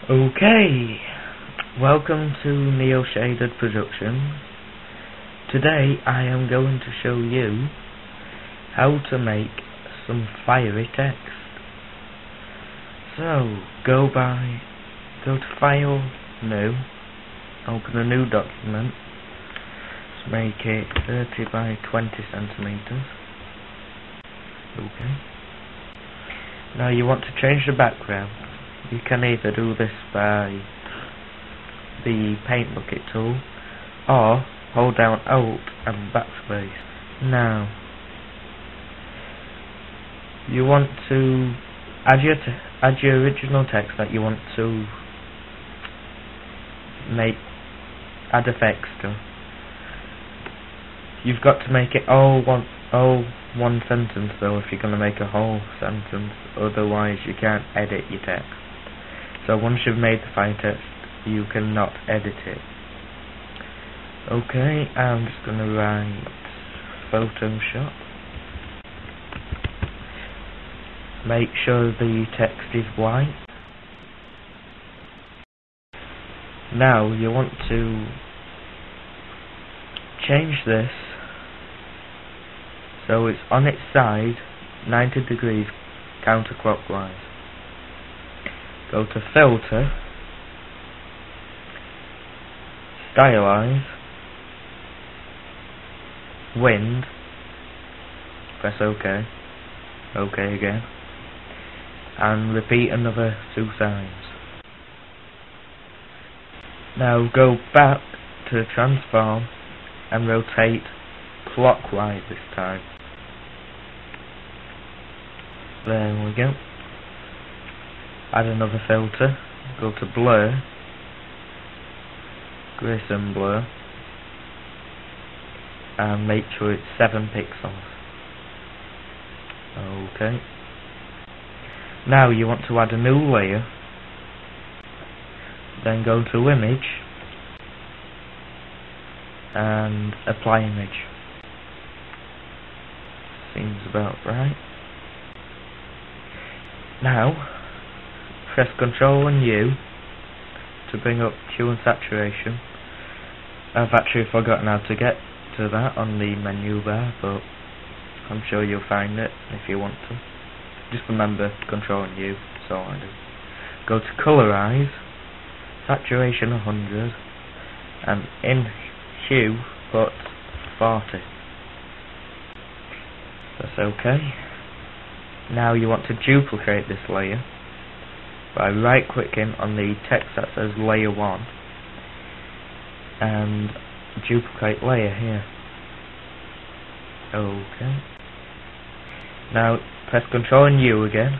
Okay, welcome to Neo Shaded Productions. Today I am going to show you how to make some fiery text. So, go to File, New, open a new document, let's make it 30 by 20 centimeters. Okay. Now you want to change the background. You can either do this by the paint bucket tool or hold down Alt and backspace. Now you want to add your original text that you want to add effects to. You've got to make it all one sentence though if you're going to make a whole sentence, otherwise you can't edit your text. So once you've made the fire text, you cannot edit it. Okay, I'm just going to write Photoshop. Make sure the text is white. Now you want to change this so it's on its side 90 degrees counterclockwise. Go to Filter, Stylize, Wind, press OK, OK again, and repeat another 2 times. Now go back to the transform and rotate clockwise this time. There we go. Add another filter, go to Blur, Gradient Blur, and make sure it's 7 pixels. Okay. Now you want to add a new layer, then go to Image, and Apply Image. Seems about right. Now, press Ctrl and U to bring up hue and saturation. I've actually forgotten how to get to that on the menu bar, but I'm sure you'll find it if you want to. Just remember Ctrl and U, that's all I do. Go to Colorize, Saturation 100, and in Hue put 40. That's OK. Now you want to duplicate this layer by right clicking on the text that says layer 1 and duplicate layer here. Okay. Now press Ctrl and U again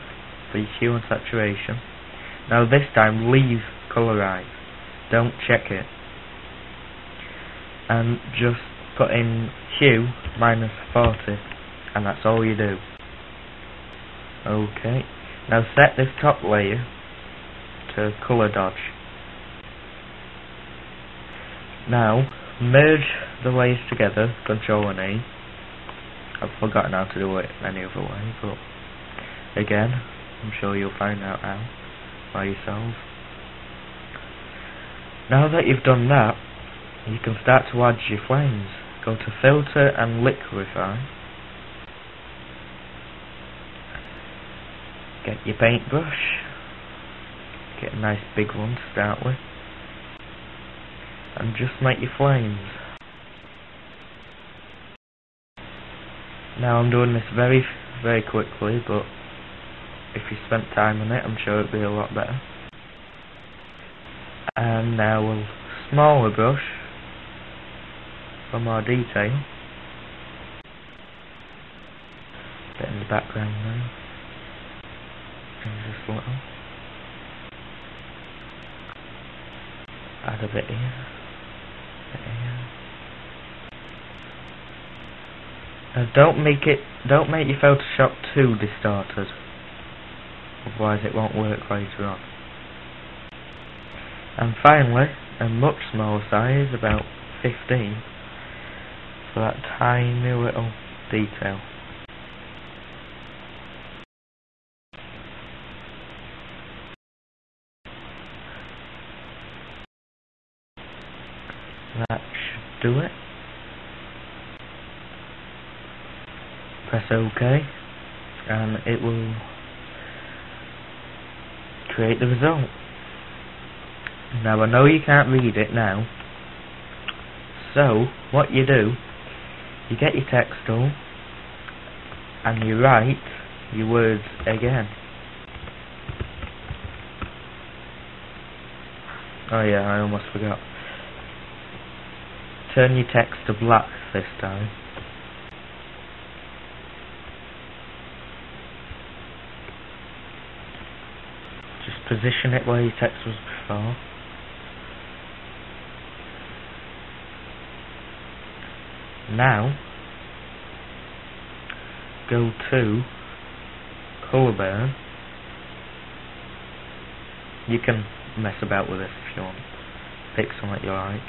for your hue and saturation. Now this time leave colorize, don't check it, and just put in hue -40, and that's all you do. Okay. Now set this top layer to color dodge. Now merge the layers together, Ctrl and E. I've forgotten how to do it any other way, but again, I'm sure you'll find out how by yourself. Now that you've done that, you can start to add your flames. Go to Filter and Liquify. Get your paintbrush. Get a nice big one to start with, and just make your flames. Now I'm doing this very quickly, but if you spent time on it, I'm sure it'd be a lot better. And now a smaller brush for more detail. Get in the background now. Just a little. Add a bit here. Now don't make your Photoshop too distorted, otherwise it won't work later on. And finally, a much smaller size, about 15, for that tiny little detail. That should do it. Press OK, and it will create the result. Now I know you can't read it now, so what you do, you get your text tool and you write your words again. Oh yeah, I almost forgot. Turn your text to black this time. Just position it where your text was before. Now, go to colour burn. You can mess about with this if you want. Pick something you like,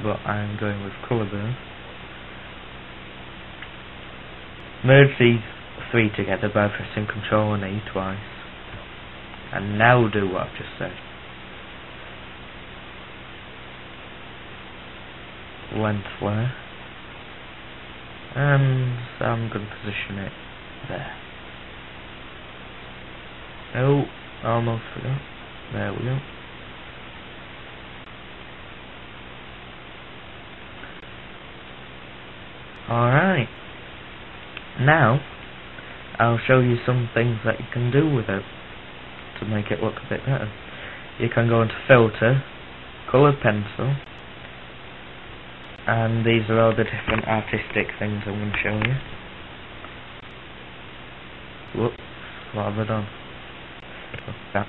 but I'm going with colour burn. Merge these three together by pressing Ctrl and E twice. And now do what I've just said. Length flare. And I'm going to position it there. Oh, almost forgot. There we go. Alright. Now, I'll show you some things that you can do with it to make it look a bit better. You can go into Filter, Coloured Pencil, and these are all the different artistic things I'm going to show you. Whoops, what have I done? Back.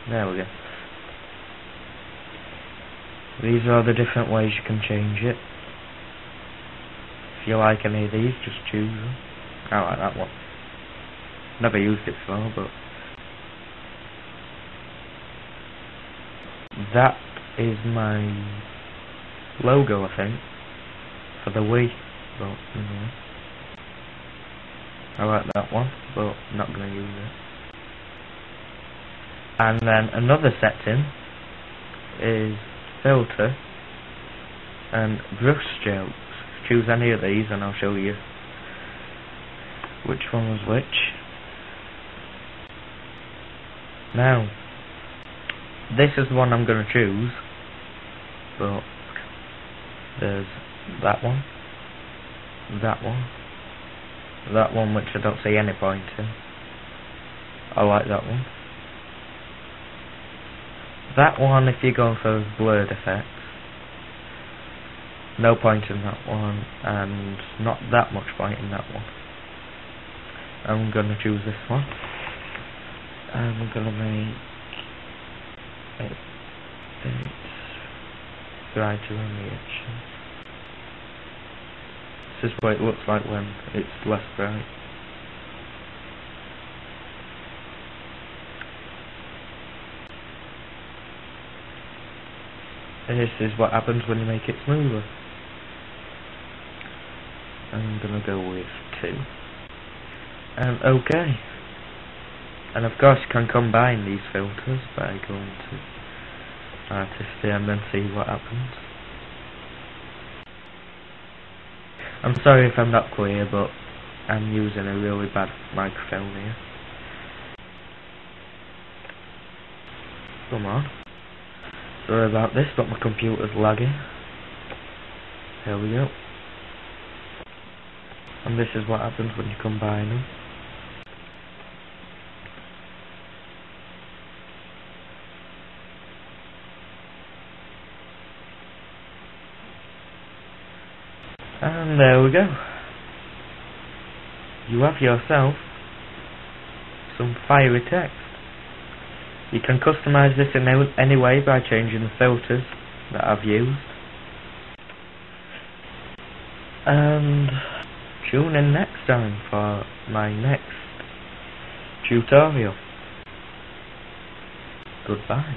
There we go. These are all the different ways you can change it. If you like any of these, just choose them. I like that one. Never used it before, but that is my logo, I think, for the Wii, but I like that one, but I'm not going to use it. And then another setting is Filter and Brush Strokes. Choose any of these and I'll show you which one was which. Now, this is the one I'm going to choose, but there's that one, that one which I don't see any point in. I like that one. That one, if you're going for blurred effects, no point in that one, and not that much point in that one. I'm going to choose this one. I'm going to make it brighter on the edge. This is what it looks like when it's less bright. This is what happens when you make it smoother. I'm gonna go with 2. And OK. And of course you can combine these filters by going to Artist and then see what happens. I'm sorry if I'm not clear, but I'm using a really bad microphone here. Come on. Sorry about this, but my computer's lagging. There we go. And this is what happens when you combine them. And there we go. You have yourself some fiery text. You can customize this in any way by changing the filters that I've used. And tune in next time for my next tutorial. Goodbye.